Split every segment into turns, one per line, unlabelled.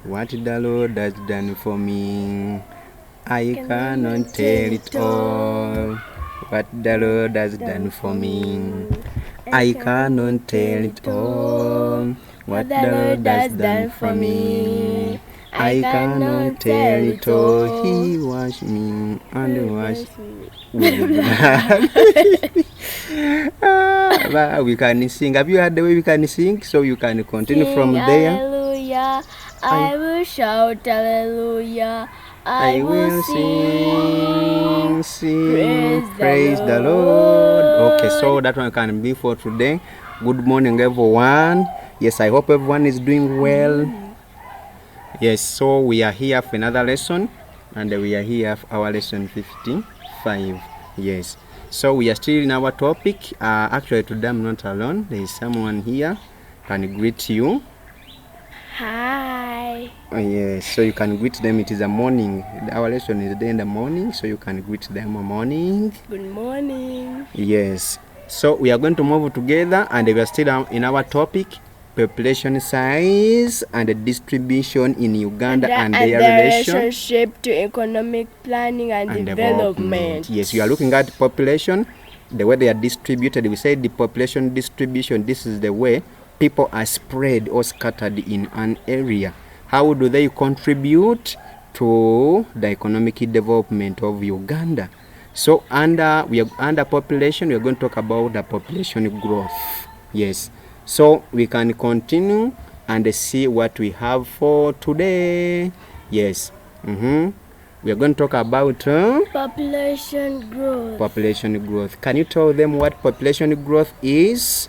What the Lord has done for me, I cannot tell it all. What the Lord has done for me, I cannot tell it all. What the Lord has done for me, I cannot tell it all. He washed me and washed with the blood. We can sing. Have you heard the way we can sing? So you can continue
Sing
from there.
hallelujah, I will shout hallelujah, I will sing,
praise the Lord. Okay, so that one can be for today. Good morning, everyone. Yes, I hope everyone is doing well. Yes, so we are here for another lesson, and we are here for our lesson 55. Yes, so we are still in our topic. Actually, today I'm not alone. There is someone here. Can greet you.
Hi.
Yes, so you can greet them. It is a morning. Our lesson is in the morning, so you can greet them a morning.
Good morning.
Yes, so we are going to move together, and we are still in our topic, population size and distribution in Uganda and their
relationship to economic planning and development.
Yes, we are looking at population, the way they are distributed. We say the population distribution, this is the way people are spread or scattered in an area. How do they contribute to the economic development of Uganda? So under population, we are going to talk about the population growth. Yes, so we can continue and see what we have for today. Yes, we are going to talk about
population growth.
Population growth. Can you tell them what population growth is?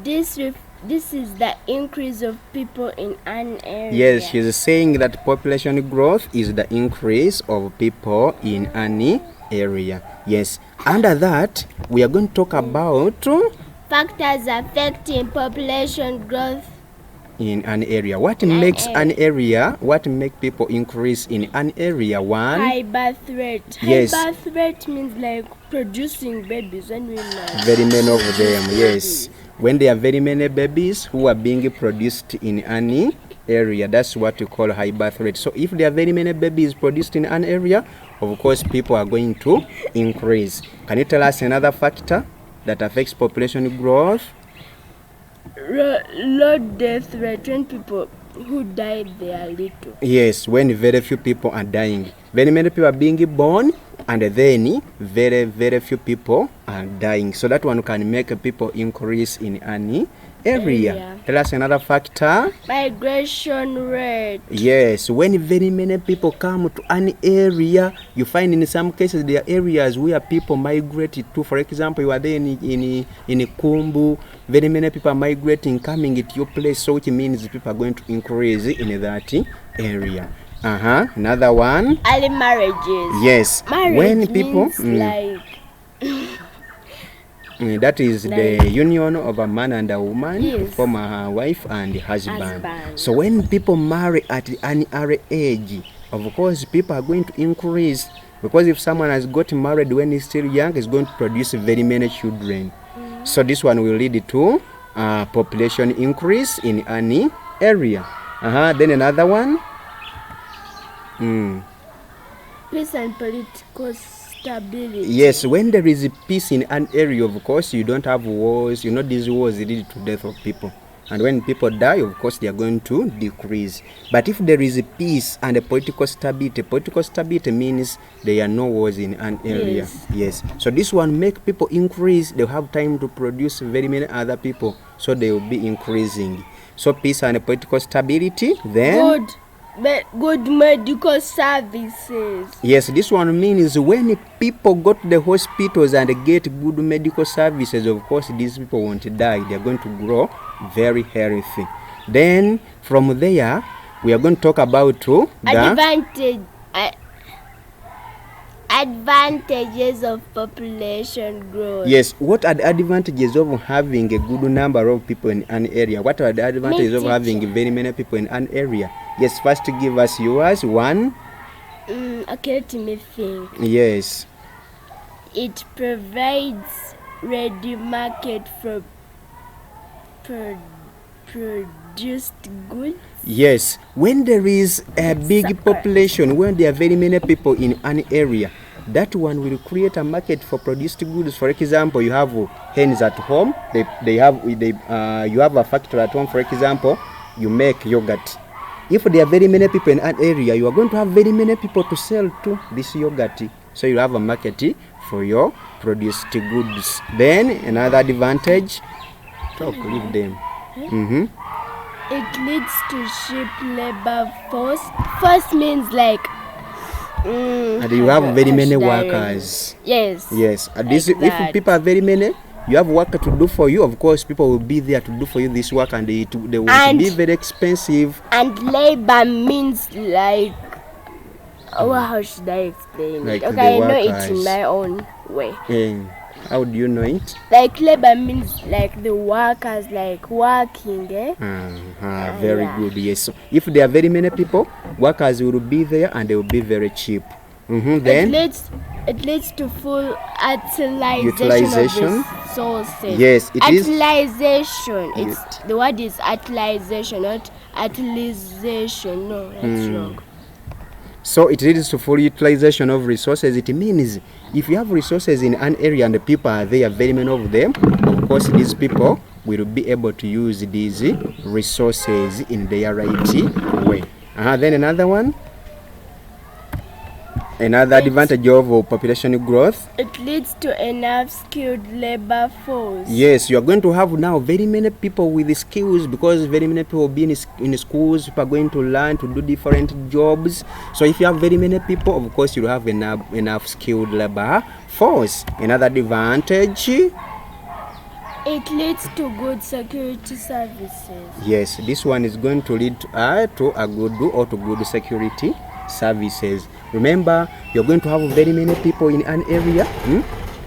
This is the increase of people in an area.
Yes, she's saying that population growth is the increase of people in an area. Yes, under that we are going to talk about
factors affecting population growth
in an area. What makes an area? What make people increase in an area? One,
high birth rate.
Yes.
High birth rate means like producing babies, and we know
very many of them. Yes, when there are very many babies who are being produced in an area, that's what we call high birth rate. So if there are very many babies produced in an area, of course people are going to increase. Can you tell us another factor that affects population growth?
Low death rate, when people who died they are little.
Yes, when very few people are dying. Very many people are being born, and then very few people are dying. So that one can make people increase in an area. Tell us another factor.
Migration rate.
Yes, when very many people come to an area, you find in some cases there are areas where people migrate to. For example, you are there in Kumbu, very many people are migrating, coming to your place, so which means people are going to increase in that area. Another one.
Early marriages.
Yes,
marriage
when people
like
that is like the union of a man and a woman,
yes,
from a wife and husband. So when people marry at an early age, of course people are going to increase, because if someone has got married when he's still young, he's going to produce very many children. So this one will lead to population increase in an area. Then another one.
Peace and political stability.
Yes, when there is peace in an area, of course you don't have wars. You know, these wars lead to death of people, and when people die, of course they are going to decrease. But if there is peace and a political stability means there are no wars in an area. Yes. So this one make people increase. They'll have time to produce very many other people, so they will be increasing. So peace and political stability. Then
good medical services.
Yes, this one means when people go to the hospitals and get good medical services, of course these people won't die. They are going to grow very healthy. Then from there we are going to talk about
advantages of population growth.
Yes, what are the advantages of having a good number of people in an area? What are the advantages of having very many people in an area? Yes, first give us yours. One.
Okay, let me think.
Yes.
It provides ready market for produced goods.
Yes, when there is a big
correct.
population, when there are very many people in an area, that one will create a market for produced goods. For example, you have hens at home. You have a factory at home. For example, you make yogurt. If there are very many people in an area, you are going to have very many people to sell to this yogurt. So you have a market for your produced goods. Then another advantage. Talk, leave them.
It leads to cheap labor force. Force means like.
And you have very many workers.
Yes.
Yes. And
Like
this, if
that.
people are very many, you have work to do for you. Of course, people will be there to do for you this work, and they will be very expensive.
And labor means like. Oh, how should I explain
Like
it? Okay,
the
I know it in
workers.
my own way.
How do you know it?
Like labor means like the workers like working, eh?
Very
Yeah.
good. Yes. So if there are very many people, workers will be there, and they will be very cheap. Then
It leads to full
Utilization?
of resources.
Yes, it is.
Utilization. It's the word is utilization, not utilization. No, that's wrong.
So it leads to full utilization of resources. It means if you have resources in an area and the people are there, very many of them, of course these people will be able to use these resources in their right way. Then another one. Another advantage of population growth.
It leads to enough skilled labor force.
Yes, you are going to have now very many people with the skills, because very many people will be in schools. People are going to learn to do different jobs. So if you have very many people, of course you will have enough skilled labor force. Another advantage.
It leads to good security services.
Yes, this one is going to lead to a good security services. Remember, you're going to have very many people in an area.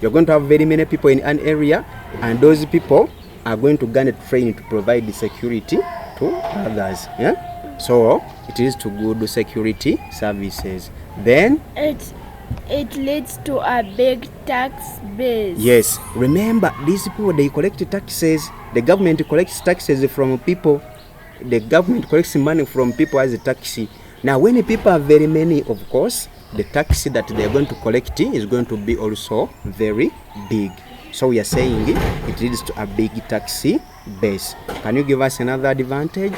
You're going to have very many people in an area, and those people are going to gain training to provide the security to others. Yeah. So it is to good security services. Then
it leads to a big tax base.
yes, remember these people, they collect taxes. The government collects taxes from people. The government collects money from people as a tax. Now, when the people are very many, of course, the tax that they are going to collect is going to be also very big. So we are saying it leads to a big tax base. Can you give us another advantage?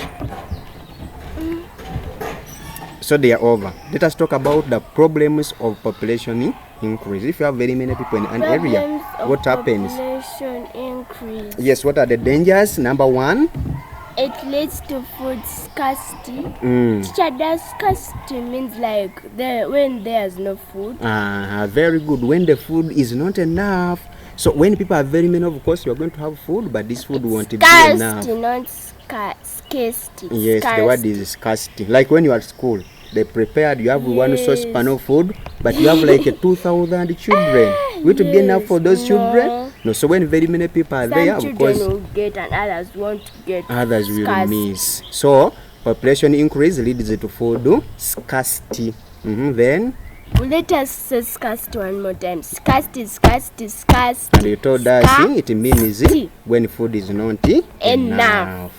So they are over. Let us talk about the problems of population increase. If you have very many people in an area, what happens?
Population increase.
Yes, what are the dangers? Number one.
It leads to food scarcity. Teacher, does scarcity means like when there's no food?
Very good. When the food is not enough. So when people are very many, of course, you are going to have food, but this food won't be enough.
Scarcity, not scarcity.
Yes, the word is scarcity. Like when you are at school, they prepared, you have one saucepan of food, but you have like 2,000 children. Will it be enough for those children? No. So when very many people are there, of course,
will get and others won't get.
Others will miss. So population increase leads to food scarcity. Then
let us say scarcity one more time. Scarcity.
And you told us it means when food is not enough.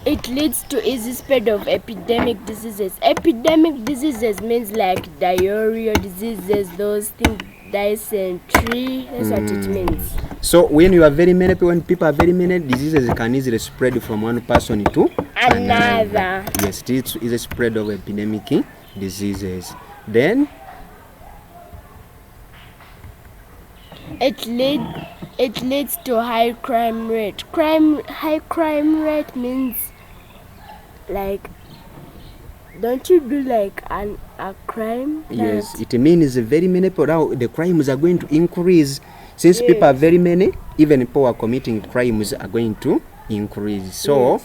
It leads to easy spread of epidemic diseases. Epidemic diseases means like diarrhea diseases, those things, dysentery. That's what it means.
So when you are very many people, when people are very many, diseases can easily spread from one person to another. Yes, it is a spread of epidemic diseases. Then
it leads to high crime rate. High crime rate means like, don't you do like a crime?
Yes, it means very many people now, the crimes are going to increase. Since people are very many, even people are committing crimes are going to increase. So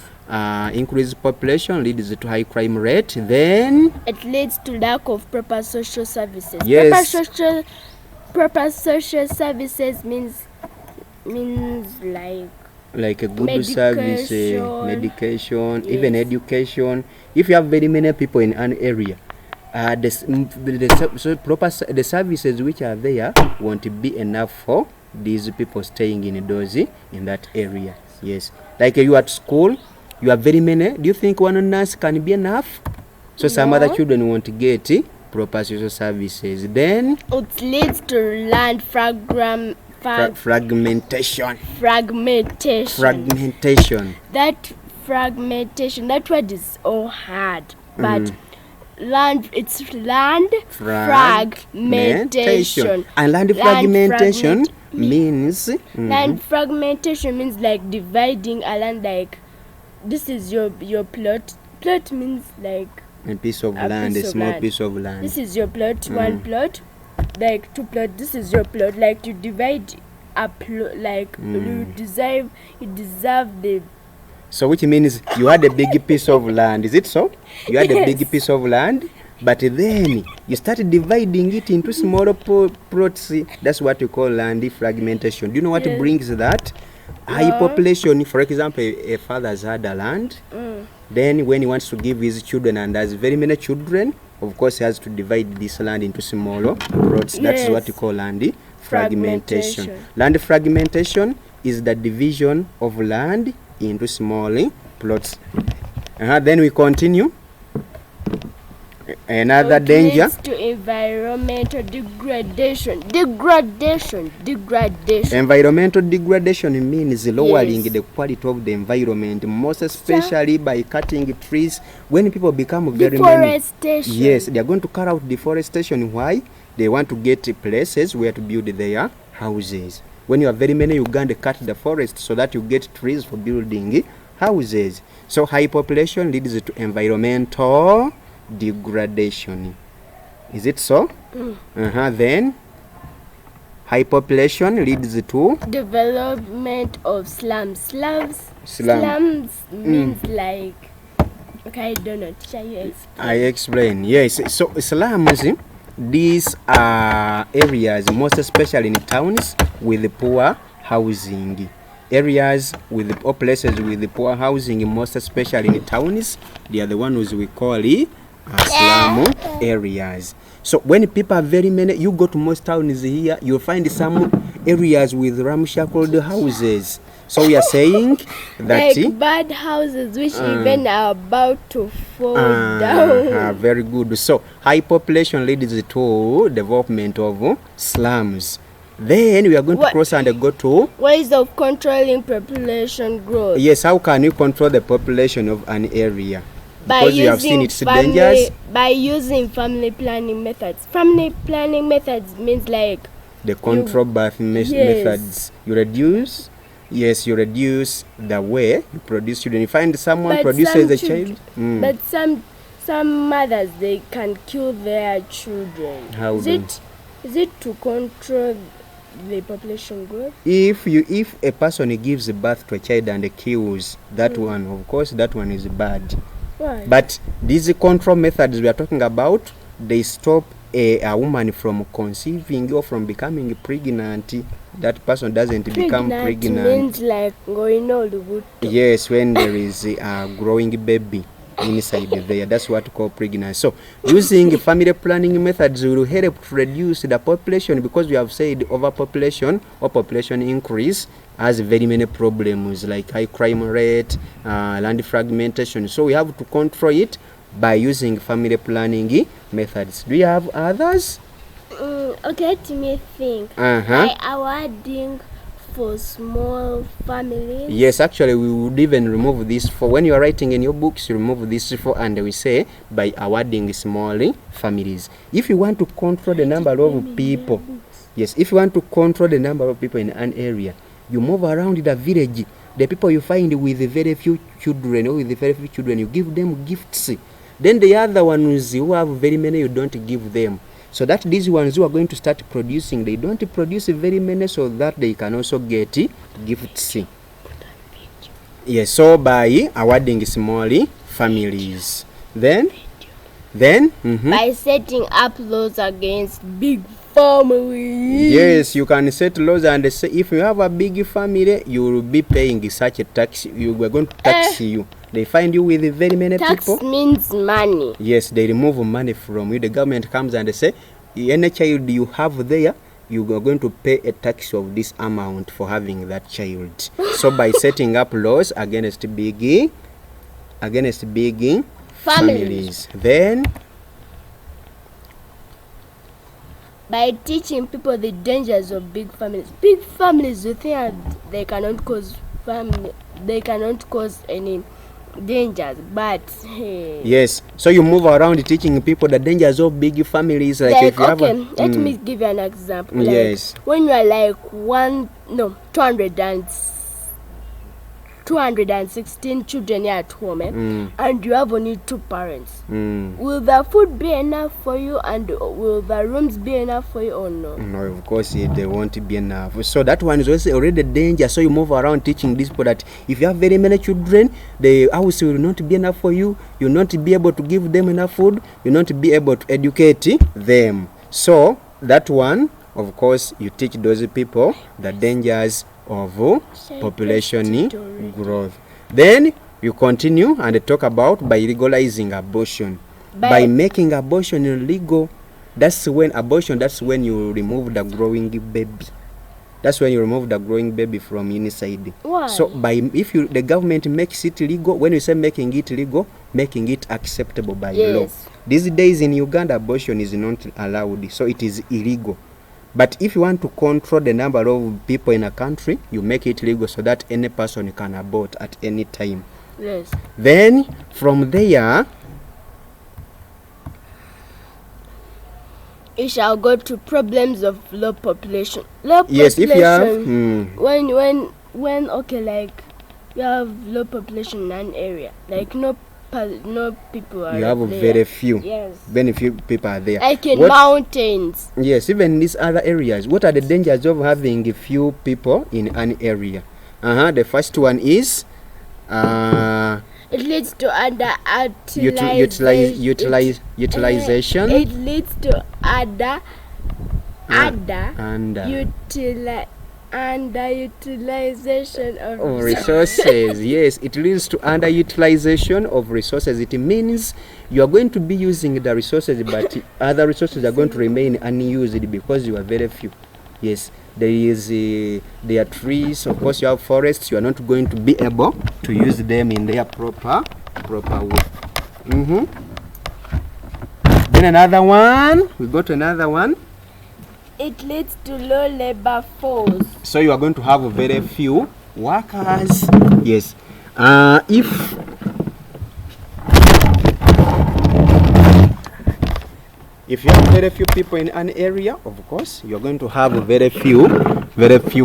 increased population leads to high crime rate. Then
it leads to lack of proper social services.
Yes.
Proper social services means
like a good
medication,
service, medication, even education. If you have very many people in an area, the services which are there won't be enough for these people staying in that area. Yes, like you at school, you have very many. Do you think one nurse can be enough? So some
No.
other children want to get proper social services. Then
It leads to land
fragmentation.
fragmentation. That fragmentation, that word is so hard, but it's land fragmentation.
And land fragmentation means
Land fragmentation means like dividing a land, like this is your plot. Plot means like
a piece of
a
land,
piece
a
of
small
land.
piece of land.
This is your plot, one plot, like two plot. This is your plot, like you divide a plot, like you deserve the.
So which means you had a big piece of land, is it so? You had a big piece of land, but then you started dividing it into smaller plots. That's what you call land fragmentation. Do you know what
Yes.
brings that? High population. For example, a father's had a land. Then when he wants to give his children and has very many children, of course he has to divide this land into smaller plots. That's
Yes.
what you call land fragmentation.
Fragmentation.
Land fragmentation is the division of land into small plots. Then we continue. Another
It
danger.
leads to environmental degradation.
Environmental degradation means lowering
Yes.
the quality of the environment, most especially by cutting trees. When people become very many,
Deforestation.
yes, they are going to cut out deforestation. Why? They want to get places where to build their houses. When you have very many, you going to cut the forest so that you get trees for building houses. So high population leads to environmental degradation. Is it so? Then high population leads to
Development of slums. Slums means like. Okay, I don't know. Shall you explain?
I explain. Yes. So slums, these are areas, most especially in towns with poor housing. Areas with or places with poor housing, most especially in towns, they are the ones we call slum areas. So when people are very many, you go to most towns here, you'll find some areas with ramshackle houses. So we are saying that
Like bad houses which even are about to fall down.
very good. So high population leads to development of slums. Then we are going to cross and go to
Ways of controlling population growth.
yes. How can you control the population of an area?
By
Because you have seen its
family,
dangers.
by using family planning methods. Family planning methods means like
The control birth methods. You reduce. Yes, you reduce the way you produce children. You find someone
but
produces
some
a
children-
child.
But some mothers, they can kill their children.
How
Is it to control the population growth?
If a person gives birth to a child and kills that one, of course that one is bad.
Why?
But these control methods we are talking about, they stop a woman from conceiving or from becoming pregnant. That person doesn't become pregnant.
means like going all the good.
Yes, when there is a growing baby inside there, that's what we call pregnancy. So using family planning methods will help to reduce the population, because we have said overpopulation or population increase has very many problems like high crime rate, land fragmentation. So we have to control it by using family planning methods. Do you have others?
Okay, let me think. By awarding for small families.
Yes, actually we would even remove this for when you are writing in your books, you remove this for, and we say by awarding small families. If you want to control the number of people, yes, if you want to control the number of people in an area, you move around the village. The people you find with very few children or with very few children, you give them gifts. Then the other ones who have very many, you don't give them. So that these ones who are going to start producing, they don't produce very many, so that they can also get gifts. Yes, so by awarding small families. Then
By setting up laws against big families.
yes, you can set laws and say if you have a big family, you will be paying such a tax. You are going to tax you. They find you with very many
Tax
people.
means money.
Yes, they remove money from you. The government comes and they say, any child you have there, you are going to pay a tax of this amount for having that child. So by setting up laws against big against big
Families.
Then
By teaching people the dangers of big families. Big families, you think they cannot cause any dangers, but hey.
yes, so you move around teaching people the dangers of big families. Like if you have
okay, let me give you an example. Like,
yes,
when you are like 216 children here at home, and you have only 2 parents, will the food be enough for you, and will the rooms be enough for you, or no?
No, of course they won't be enough. So that one is also already danger. So you move around teaching these people that if you have very many children, the house will not be enough for you. You'll not be able to give them enough food. You'll not be able to educate them. So that one, of course, you teach those people the dangers of population growth. Then you continue and talk about by legalizing abortion. By making abortion illegal, that's when you remove the growing baby. That's when you remove the growing baby from inside.
Why?
So the government makes it legal, when you say making it legal, making it acceptable by law. These days in Uganda, abortion is not allowed, so it is illegal. But if you want to control the number of people in a country, you make it legal so that any person can abort at any time.
Yes.
Then from there,
it shall go to problems of low population.
Yes, if you have
when okay, like you have low population in an area, like no people are
you have
there.
very few.
Yes.
Very few people are there.
Like in mountains.
Yes, even in these other areas. What are the dangers of having a few people in an area? The first one is
it leads to
utilization.
It leads to underutilization of
resources. Yes, it leads to underutilization of resources. It means you are going to be using the resources, but other resources are going to remain unused because you are very few. Yes, there are trees, of course you have forests, you are not going to be able to use them in their proper way. Then another one, we got another one.
It leads to low labor force. So
you are going to have very few workers. Yes. If you have very few people in an area, of course, you are going to have very few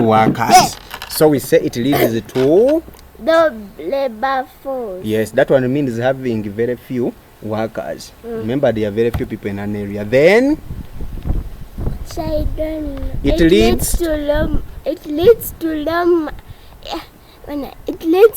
workers. So we say it leads to
the labor force.
Yes, that one means having very few workers. Remember, there are very few people in an area. Then it leads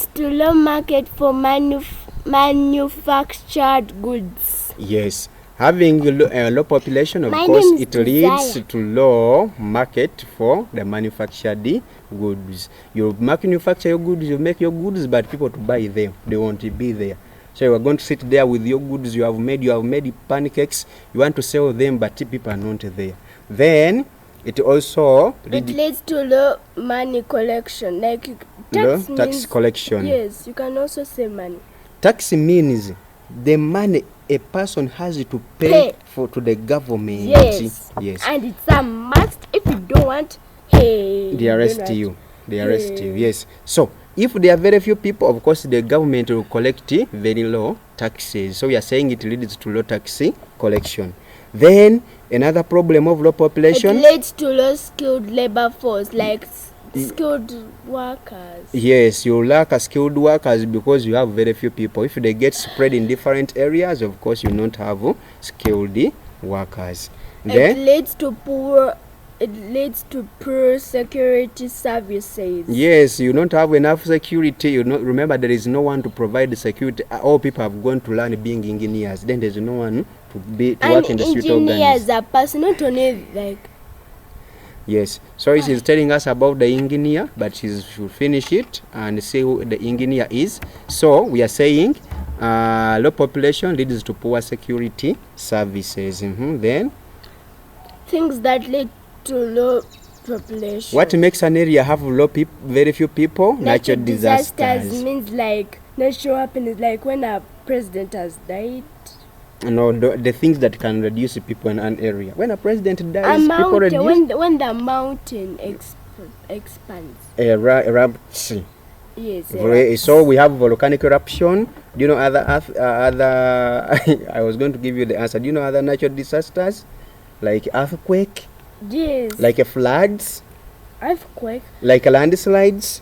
to low market for manufactured goods.
Yes, having a low population, of course, it leads to low market for the manufactured goods. You manufacture your goods, you make your goods, but people to buy them, they won't be there. So you are going to sit there with your goods you have made pancakes, you want to sell them, but people are not there. Then it also
leads to low money collection, like
tax collection.
Yes, you can also say money.
Tax means the money a person has to pay to the government.
Yes. And it's a must. If you don't want,
they arrest you. Yes. So if there are very few people, of course the government will collect very low taxes. So we are saying it leads to low tax collection. Then another problem of low population,
it leads to low skilled labor force, like skilled workers.
Yes, you lack skilled workers because you have very few people. If they get spread in different areas, of course you don't have skilled workers.
Then it leads to poor security services.
Yes, you don't have enough security. Remember, there is no one to provide the security. All people have gone to learn being engineers. Then there's no one to work in the street organs.
Engineers are person, not only like.
Yes, so she's telling us about the engineer, but she should finish it and see who the engineer is. So we are saying low population leads to poor security services. Then
things that lead to low population.
What makes an area have very few people? Natural disasters.
Means like natural happenings, like when a president has died.
No, the things that can reduce people in an area. When a president
A
dies, people
mountain,
reduce.
when the mountain expands.
Erupts.
Yes.
So we have volcanic eruption. Do you know other I was going to give you the answer. Do you know other natural disasters like earthquake,
Yes.
like a floods,
Earthquake.
like a landslides?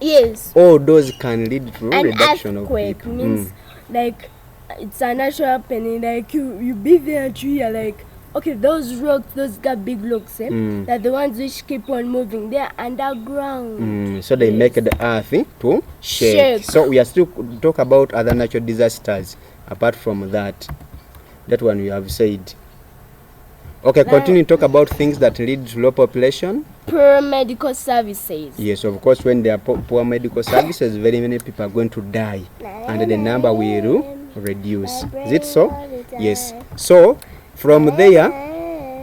Yes.
All those can lead to
An
reduction of
earthquake
people.
means like it's a natural happening. Like you be there and you are like, okay, those rocks, those got big rocks, they're the ones which keep on moving. They're underground.
So they
Yes.
make the earth to shake.
Shake.
So we are still talk about other natural disasters apart from that. That one you have said. Okay, continue to talk about things that lead to low population.
Poor medical services.
Yes, of course, when there are poor medical services, very many people are going to die, and the number will reduce. Is it so? Yes. So from there,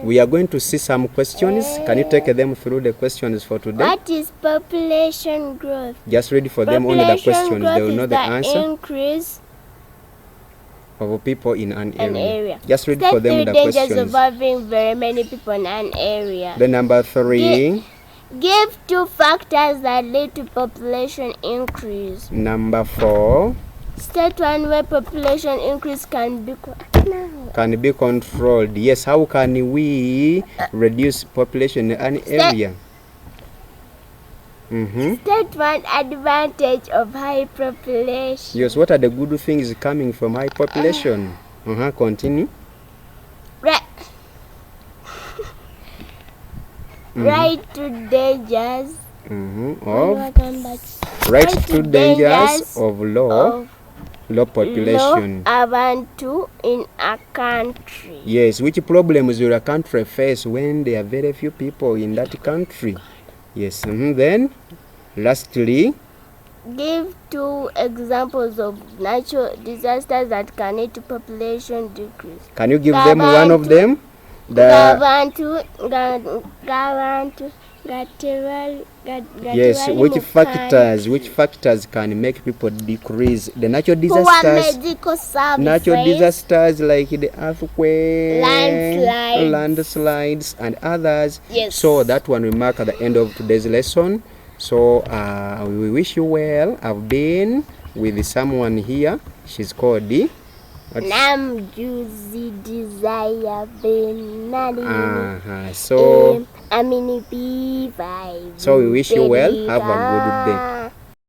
we are going to see some questions. Can you take them through the questions for today?
What is population growth?
Just read for them only the questions. They will know the answer
Increase
of people in an
an
area.
area.
Just read
State
for them
three
the
dangers
questions.
of having very many people in an area.
The number 3,
Give 2 factors that lead to population increase.
number 4,
State one where population increase can be
can be controlled. Yes, how can we reduce population in an area?
State one advantage of high population.
Yes, what are the good things coming from high population? Continue.
Right. Right to dangers.
Right to dangers of low population.
Abantu in a country.
Yes, which problems will a country face when there are very few people in that country? Yes, then lastly,
Give 2 examples of natural disasters that can lead to population decrease.
can you give them one of them? Yes, which factors can make people decrease? The natural disasters. Natural disasters like the earthquake, landslides, and others.
Yes.
So that one we mark at the end of today's lesson. So we wish you well. I've been with someone here. She's called
Namjuzi Desire Benali.
So
Amini B5.
we wish you well. Have a good day.